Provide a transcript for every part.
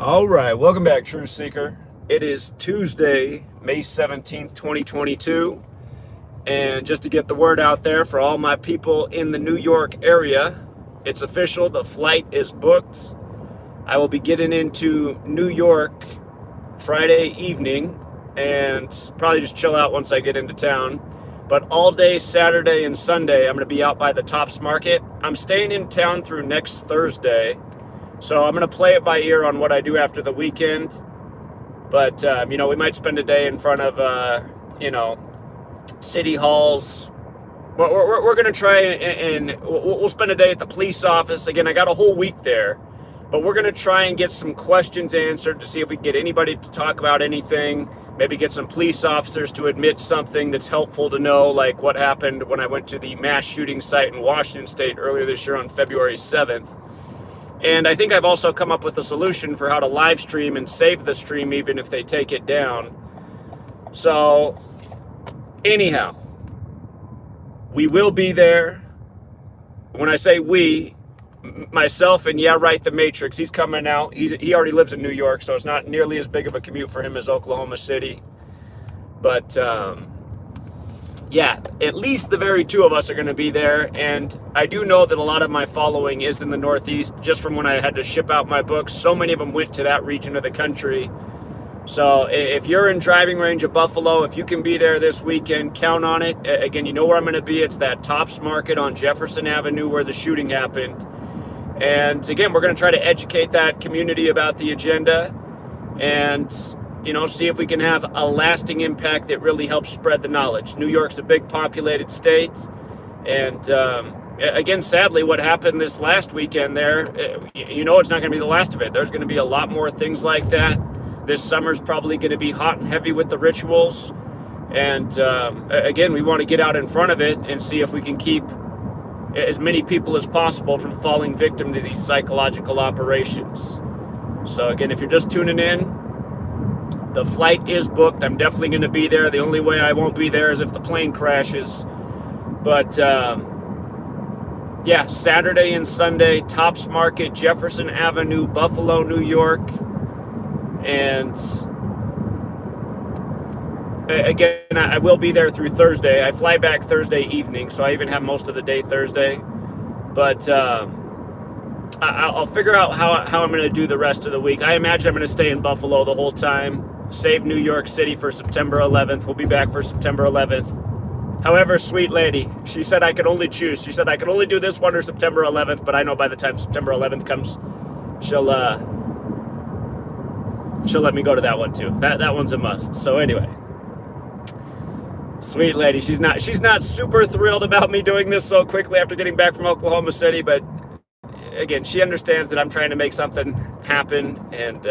All right, welcome back, Truth Seeker. It is Tuesday, May 17th, 2022. And just to get the word out there for all my people in the New York area, it's official. The flight is booked. I will be getting into New York Friday evening and probably just chill out once I get into town. But all day Saturday and Sunday, I'm going to be out by the Tops Market. I'm staying in town through next Thursday. So I'm going to play it by ear on what I do after the weekend. But, we might spend a day in front of, city halls. We're going to try and we'll spend a day at the police office. Again, I got a whole week there. But we're going to try and get some questions answered to see if we can get anybody to talk about anything. Maybe get some police officers to admit something that's helpful to know, like what happened when I went to the mass shooting site in Washington State earlier this year on February 7th. And I think I've also come up with a solution for how to live stream and save the stream even if they take it down. So, anyhow, we will be there. When I say we, myself and the Matrix, he's coming out. He already lives in New York, so it's not nearly as big of a commute for him as Oklahoma City. But, at least the very two of us are going to be there. And I do know that a lot of my following is in the Northeast, just from when I had to ship out my books. So many of them went to that region of the country. So if you're in driving range of Buffalo, if you can be there this weekend, count on it. Again, you know where I'm going to be. It's that Tops Market on Jefferson Avenue where the shooting happened. And again, we're going to try to educate that community about the agenda and see if we can have a lasting impact that really helps spread the knowledge. New York's a big populated state. And again, sadly, what happened this last weekend there, it's not going to be the last of it. There's going to be a lot more things like that. This summer's probably going to be hot and heavy with the rituals. And again, we want to get out in front of it and see if we can keep as many people as possible from falling victim to these psychological operations. So again, if you're just tuning in, the flight is booked. I'm definitely going to be there. The only way I won't be there is if the plane crashes. But, Saturday and Sunday, Tops Market, Jefferson Avenue, Buffalo, New York. And, again, I will be there through Thursday. I fly back Thursday evening, so I even have most of the day Thursday. But I'll figure out how I'm going to do the rest of the week. I imagine I'm going to stay in Buffalo the whole time. Save New York City for September 11th. We'll be back for September 11th. However, sweet lady, she said I could only choose. She said I could only do this one or September 11th, but I know by the time September 11th comes, she'll let me go to that one too. That one's a must. So anyway, sweet lady, she's not super thrilled about me doing this so quickly after getting back from Oklahoma City, but again, she understands that I'm trying to make something happen and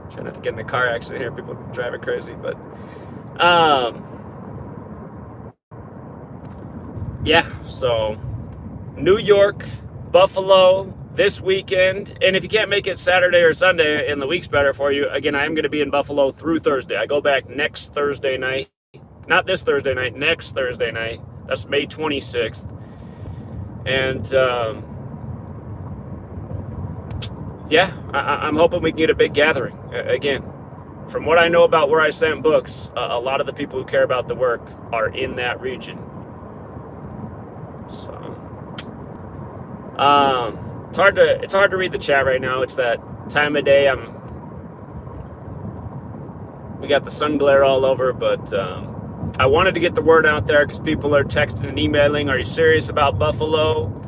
try not to get in a car accident here. People driving crazy, but so New York, Buffalo this weekend. And if you can't make it Saturday or Sunday and the week's better for you, again, I am going to be in Buffalo through Thursday. I go back next Thursday night. Not this Thursday night, next Thursday night. That's May 26th. And I'm hoping we can get a big gathering. Again, from what I know about where I sent books, a lot of the people who care about the work are in that region. So, it's hard to read the chat right now. It's that time of day. We got the sun glare all over, but I wanted to get the word out there because people are texting and emailing. Are you serious about Buffalo?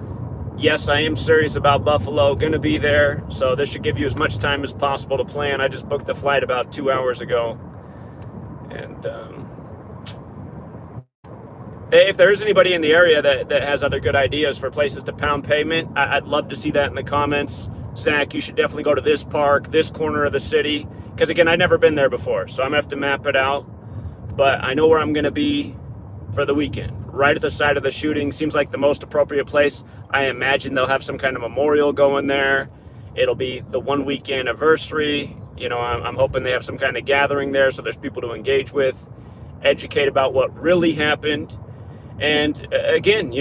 Yes, I am serious about Buffalo. Gonna be there. So this should give you as much time as possible to plan. I just booked the flight about 2 hours ago. And if there's anybody in the area that has other good ideas for places to pound pavement, I'd love to see that in the comments. Zach, you should definitely go to this park, this corner of the city. Because again, I've never been there before, so I'm gonna have to map it out. But I know where I'm gonna be for the weekend. Right at the side of the shooting seems like the most appropriate place. I imagine they'll have some kind of memorial going there. It'll be the 1 week anniversary. I'm hoping they have some kind of gathering there so there's people to engage with, educate about what really happened. And again,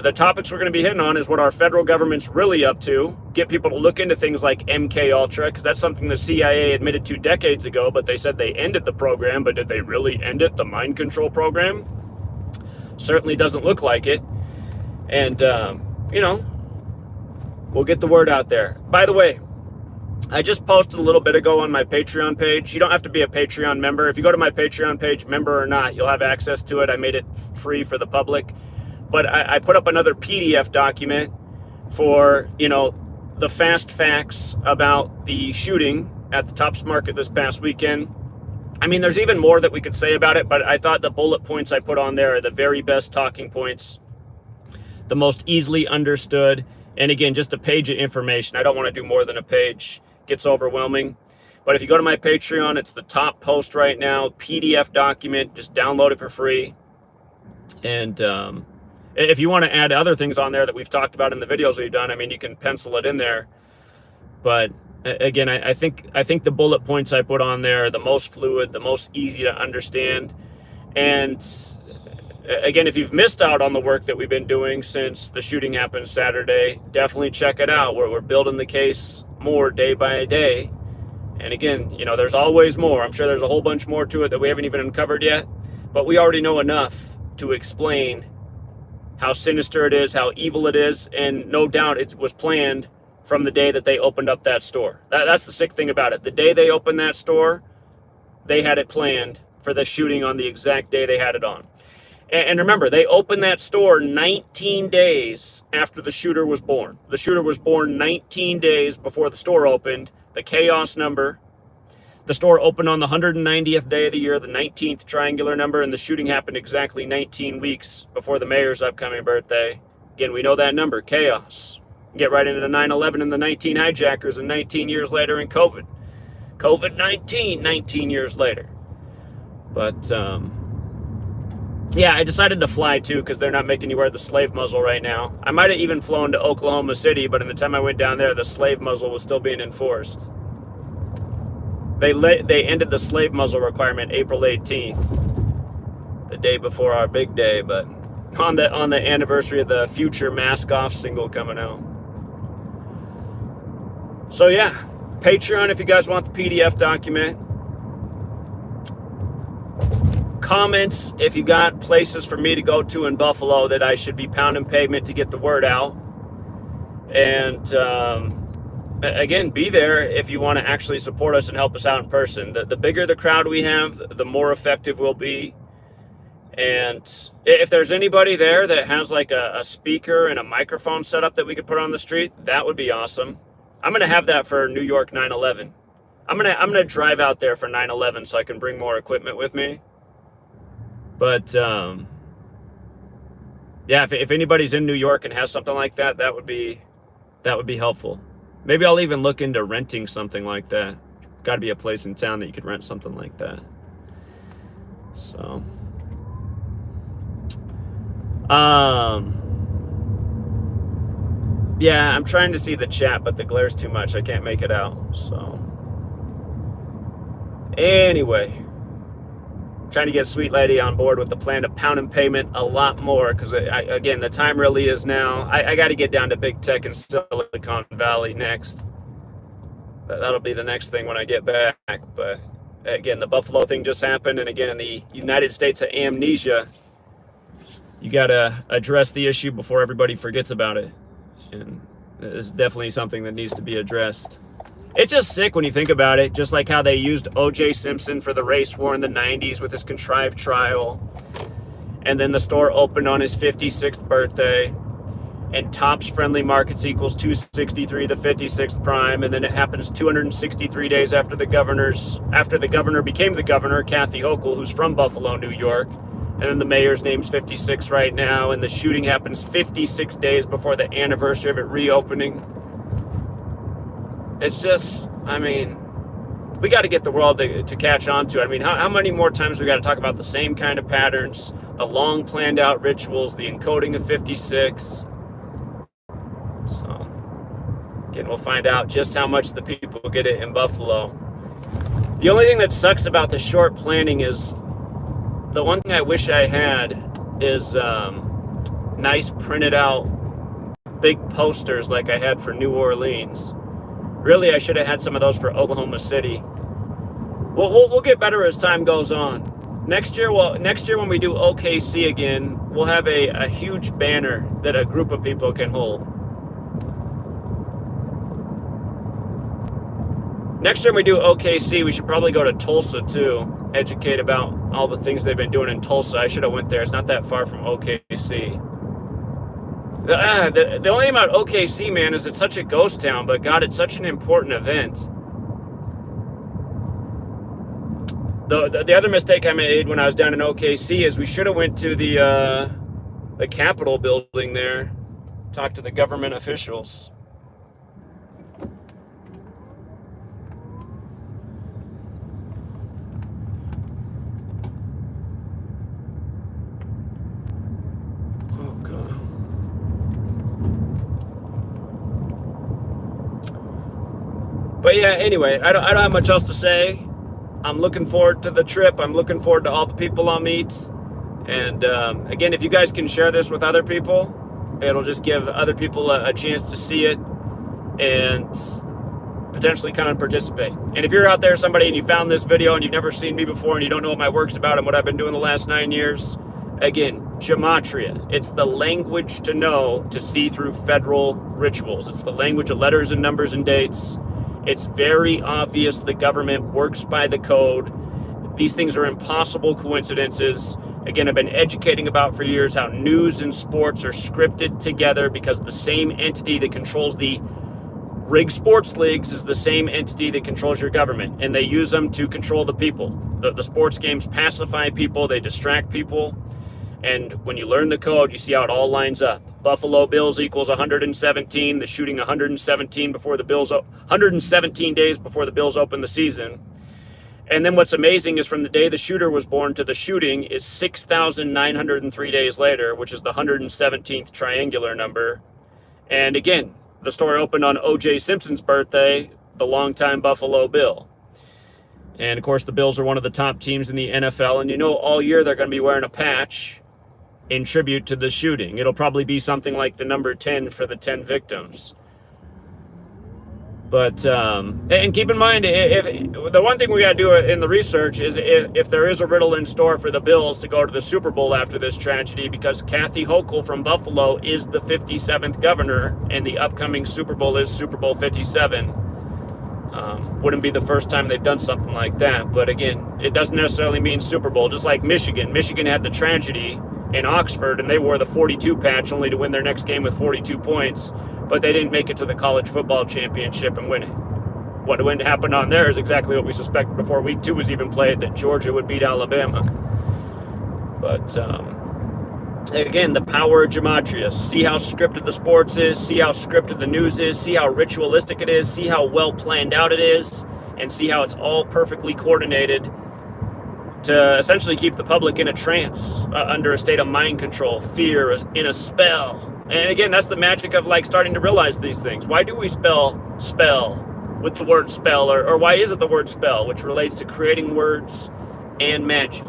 the topics we're going to be hitting on is what our federal government's really up to, get people to look into things like MK Ultra, because that's something the CIA admitted to decades ago, but they said they ended the program. But did they really end it, the mind control program? Certainly doesn't look like it. And, we'll get the word out there. By the way, I just posted a little bit ago on my Patreon page. You don't have to be a Patreon member. If you go to my Patreon page, member or not, you'll have access to it. I made it free for the public. But I put up another PDF document for, the fast facts about the shooting at the Tops Market this past weekend. I mean, there's even more that we could say about it, but I thought the bullet points I put on there are the very best talking points, the most easily understood. And again, just a page of information. I don't want to do more than a page. It gets overwhelming. But if you go to my Patreon, it's the top post right now, PDF document. Just download it for free. And if you want to add other things on there that we've talked about in the videos we've done, I mean, you can pencil it in there. But again, I think the bullet points I put on there are the most fluid, the most easy to understand. And again, if you've missed out on the work that we've been doing since the shooting happened Saturday, definitely check it out. We're building the case more day by day. And again, there's always more. I'm sure there's a whole bunch more to it that we haven't even uncovered yet. But we already know enough to explain how sinister it is, how evil it is. And no doubt it was planned from the day that they opened up that store. That's the sick thing about it. The day they opened that store, they had it planned for the shooting on the exact day they had it on. And remember, they opened that store 19 days after the shooter was born. The shooter was born 19 days before the store opened. The chaos number. The store opened on the 190th day of the year, the 19th triangular number, and the shooting happened exactly 19 weeks before the mayor's upcoming birthday. Again, we know that number, chaos. Get right into the 9/11 and the 19 hijackers, and 19 years later in COVID. COVID-19, 19 years later. But, yeah, I decided to fly too because they're not making you wear the slave muzzle right now. I might have even flown to Oklahoma City, but in the time I went down there, the slave muzzle was still being enforced. They ended the slave muzzle requirement April 18th, the day before our big day, but on the anniversary of the Future Mask Off single coming out. So yeah, Patreon if you guys want the PDF document. Comments if you got places for me to go to in Buffalo that I should be pounding pavement to get the word out. And again, be there if you want to actually support us and help us out in person. The bigger the crowd we have, the more effective we'll be. And if there's anybody there that has like a speaker and a microphone set up that we could put on the street, that would be awesome. I'm going to have that for New York 9/11. I'm going to drive out there for 9/11 so I can bring more equipment with me. But yeah, if anybody's in New York and has something like that, that would be helpful. Maybe I'll even look into renting something like that. Got to be a place in town that you could rent something like that. So yeah, I'm trying to see the chat, but the glare's too much. I can't make it out. So anyway, trying to get Sweet Lady on board with the plan to pound and payment a lot more because, again, the time really is now. I got to get down to big tech in Silicon Valley next. That'll be the next thing when I get back. But again, the Buffalo thing just happened. And again, in the United States of amnesia, you got to address the issue before everybody forgets about it. And it's definitely something that needs to be addressed. It's just sick when you think about it, just like how they used O.J. Simpson for the race war in the 90s with his contrived trial. And then the store opened on his 56th birthday. And Tops Friendly Markets equals 263, the 56th prime. And then it happens 263 days after the governor became the governor, Kathy Hochul, who's from Buffalo, New York. And then the mayor's name's 56 right now. And the shooting happens 56 days before the anniversary of it reopening. It's just, I mean, we got to get the world to catch on to it. I mean, how many more times we got to talk about the same kind of patterns, the long planned out rituals, the encoding of 56. So, again, we'll find out just how much the people get it in Buffalo. The only thing that sucks about the short planning is, the one thing I wish I had is nice printed out big posters like I had for New Orleans. Really, I should have had some of those for Oklahoma City. We'll get better as time goes on. Next year when we do OKC again, we'll have a huge banner that a group of people can hold. Next time we do OKC, we should probably go to Tulsa too. Educate about all the things they've been doing in Tulsa. I should have went there. It's not that far from OKC. The only thing about OKC, man, is it's such a ghost town, but God, it's such an important event. The other mistake I made when I was down in OKC is we should have went to the Capitol building there, talk to the government officials. Oh God. But yeah, anyway, I don't have much else to say. I'm looking forward to the trip. I'm looking forward to all the people I'll meet. And again, if you guys can share this with other people, it'll just give other people a chance to see it and potentially kind of participate. And if you're out there, somebody, and you found this video and you've never seen me before and you don't know what my work's about and what I've been doing the last 9 years, again, gematria. It's the language to know to see through federal rituals. It's the language of letters and numbers and dates. It's very obvious the government works by the code. These things are impossible coincidences. Again, I've been educating about for years how news and sports are scripted together because the same entity that controls the rigged sports leagues is the same entity that controls your government, and they use them to control the people. The sports games pacify people, they distract people, and when you learn the code, you see how it all lines up. Buffalo Bills equals 117, the shooting 117 before the Bills, 117 days before the Bills open the season. And then what's amazing is from the day the shooter was born to the shooting is 6,903 days later, which is the 117th triangular number. And again, the story opened on O.J. Simpson's birthday, the longtime Buffalo Bill. And of course, the Bills are one of the top teams in the NFL. And you know, all year they're going to be wearing a patch in tribute to the shooting. It'll probably be something like the number 10 for the 10 victims. But, and keep in mind, if the one thing we got to do in the research is if there is a riddle in store for the Bills to go to the Super Bowl after this tragedy, because Kathy Hochul from Buffalo is the 57th governor, and the upcoming Super Bowl is Super Bowl 57. Wouldn't be the first time they've done something like that. But again, it doesn't necessarily mean Super Bowl. Just like Michigan. Michigan had the tragedy in Oxford, and they wore the 42 patch only to win their next game with 42 points, but they didn't make it to the college football championship and win it. What happened on there is exactly what we suspected before week 2 was even played, that Georgia would beat Alabama. But again, the power of gematria. See how scripted the sports is, see how scripted the news is, see how ritualistic it is, see how well planned out it is, and see how it's all perfectly coordinated to essentially keep the public in a trance, under a state of mind control, fear, in a spell. And again, that's the magic of like starting to realize these things. Why do we spell spell with the word spell, or why is it the word spell, which relates to creating words and magic?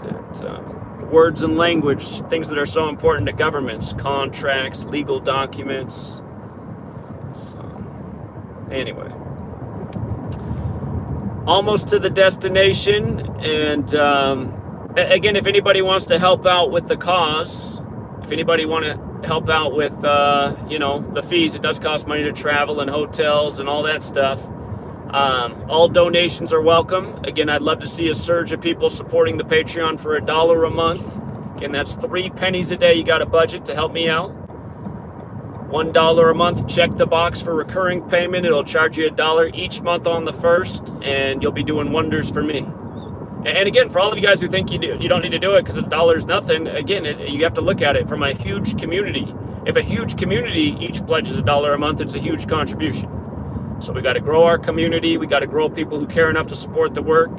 And, words and language, things that are so important to governments, contracts, legal documents. So, anyway. Almost to the destination, and again, if anybody wants to help out with the cause, if anybody want to help out with the fees, it does cost money to travel and hotels and all that stuff. All donations are welcome. Again, I'd love to see a surge of people supporting the Patreon for $1 a month. Again, that's 3 pennies a day. You got a budget to help me out. $1 a month, check the box for recurring payment. It'll charge you $1 each month on the 1st, and you'll be doing wonders for me. And again, for all of you guys who think you don't need to do it because $1 is nothing, again, you have to look at it from a huge community. If a huge community each pledges $1 a month, it's a huge contribution. So we got to grow our community. We got to grow people who care enough to support the work,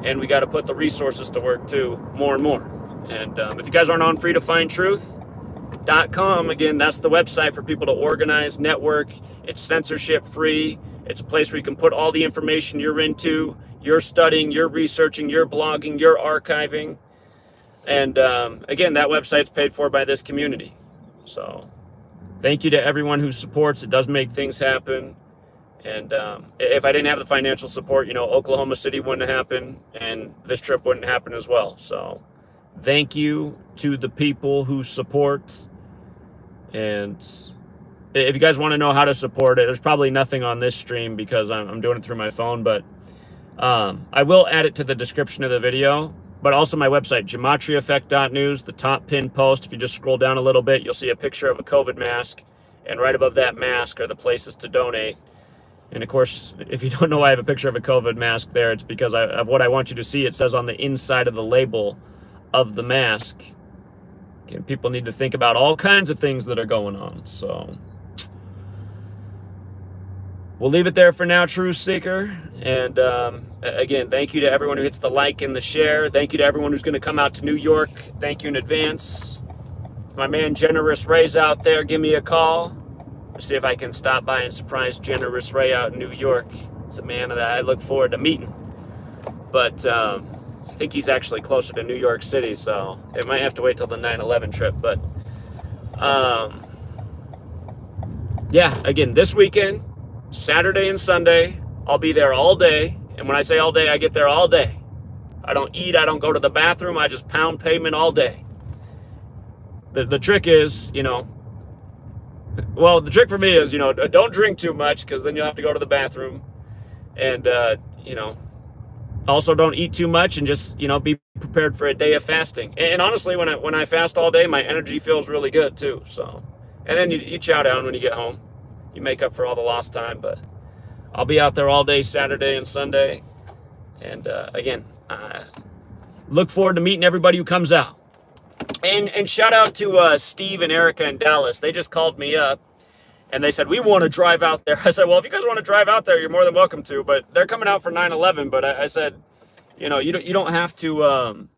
and we got to put the resources to work too, more and more. And if you guys aren't on freetofindtruth.com, again, that's the website for people to organize, network. It's censorship free. It's a place where you can put all the information you're into, you're studying, you're researching, you're blogging, you're archiving. And again, that website's paid for by this community. So thank you to everyone who supports. It does make things happen. And if I didn't have the financial support, Oklahoma City wouldn't happen, and this trip wouldn't happen as well. So thank you to the people who support. And if you guys want to know how to support it, there's probably nothing on this stream because I'm doing it through my phone, but I will add it to the description of the video, but also my website, gematryeffect.news, the top pinned post. If you just scroll down a little bit, you'll see a picture of a COVID mask, and right above that mask are the places to donate. And of course, if you don't know why I have a picture of a COVID mask there, it's because of what I want you to see. It says on the inside of the label of the mask. Again, people need to think about all kinds of things that are going on. So we'll leave it there for now, Truth Seeker. And again, thank you to everyone who hits the like and the share. Thank you to everyone who's going to come out to New York. Thank you in advance. If my man Generous Ray's out there, give me a call. See if I can stop by and surprise Generous Ray out in New York. It's a man that I look forward to meeting. But I think he's actually closer to New York City, so it might have to wait till the 9/11 trip. But yeah, again, this weekend, Saturday and Sunday, I'll be there all day. And when I say all day, I get there all day. I don't eat, I don't go to the bathroom, I just pound pavement all day. The trick is, well, the trick for me is, don't drink too much because then you'll have to go to the bathroom. And, also don't eat too much and just, be prepared for a day of fasting. And honestly, when I fast all day, my energy feels really good too. So, and then you chow down when you get home. You make up for all the lost time, but I'll be out there all day Saturday and Sunday. And again, look forward to meeting everybody who comes out. And shout out to Steve and Erica in Dallas. They just called me up and they said, we want to drive out there. I said, well, if you guys want to drive out there, you're more than welcome to, but they're coming out for 9/11. But I said, you don't have to,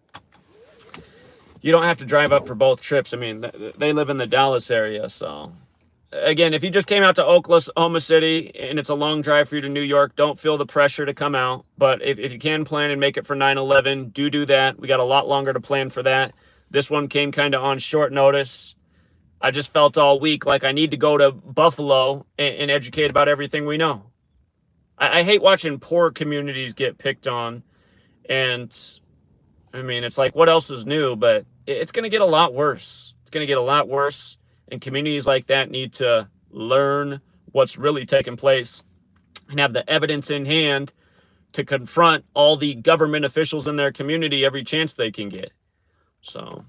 you don't have to drive up for both trips. I mean, they live in the Dallas area. So again, if you just came out to Oklahoma City and it's a long drive for you to New York, don't feel the pressure to come out. But if you can plan and make it for 9/11, do that. We got a lot longer to plan for that. This one came kind of on short notice. I just felt all week like I need to go to Buffalo and educate about everything we know. I hate watching poor communities get picked on. And I mean, it's like, what else is new? But it's going to get a lot worse. It's going to get a lot worse. And communities like that need to learn what's really taking place and have the evidence in hand to confront all the government officials in their community every chance they can get. So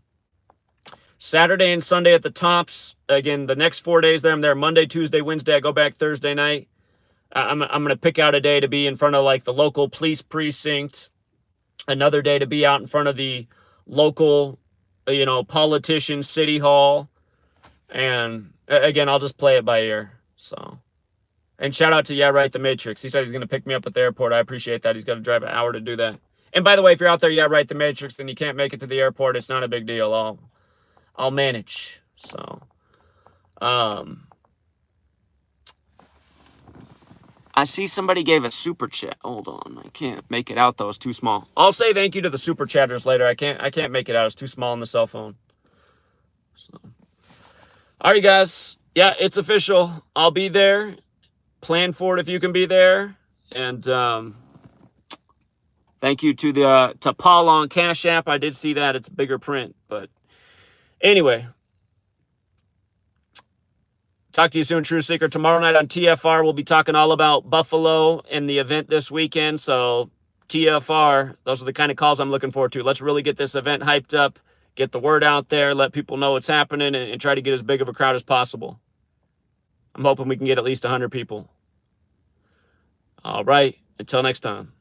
Saturday and Sunday at the Tops. Again, the next 4 days there, I'm there Monday, Tuesday, Wednesday. I go back Thursday night. I'm going to pick out a day to be in front of like the local police precinct. Another day to be out in front of the local, politician, city hall. And again, I'll just play it by ear. So, and shout out to the Matrix. He said he's going to pick me up at the airport. I appreciate that. He's got to drive an hour to do that. And by the way, if you're out there, the Matrix, then you can't make it to the airport. It's not a big deal. I'll manage. So, I see somebody gave a super chat. Hold on, I can't make it out though. It's too small. I'll say thank you to the super chatters later. I can't make it out. It's too small on the cell phone. So, all right, guys. Yeah, it's official. I'll be there. Plan for it if you can be there. And thank you to Paul on Cash App. I did see that. It's bigger print, but anyway. Talk to you soon, True Seeker. Tomorrow night on TFR, we'll be talking all about Buffalo and the event this weekend. So TFR, those are the kind of calls I'm looking forward to. Let's really get this event hyped up, get the word out there, let people know what's happening, and try to get as big of a crowd as possible. I'm hoping we can get at least 100 people. All right. Until next time.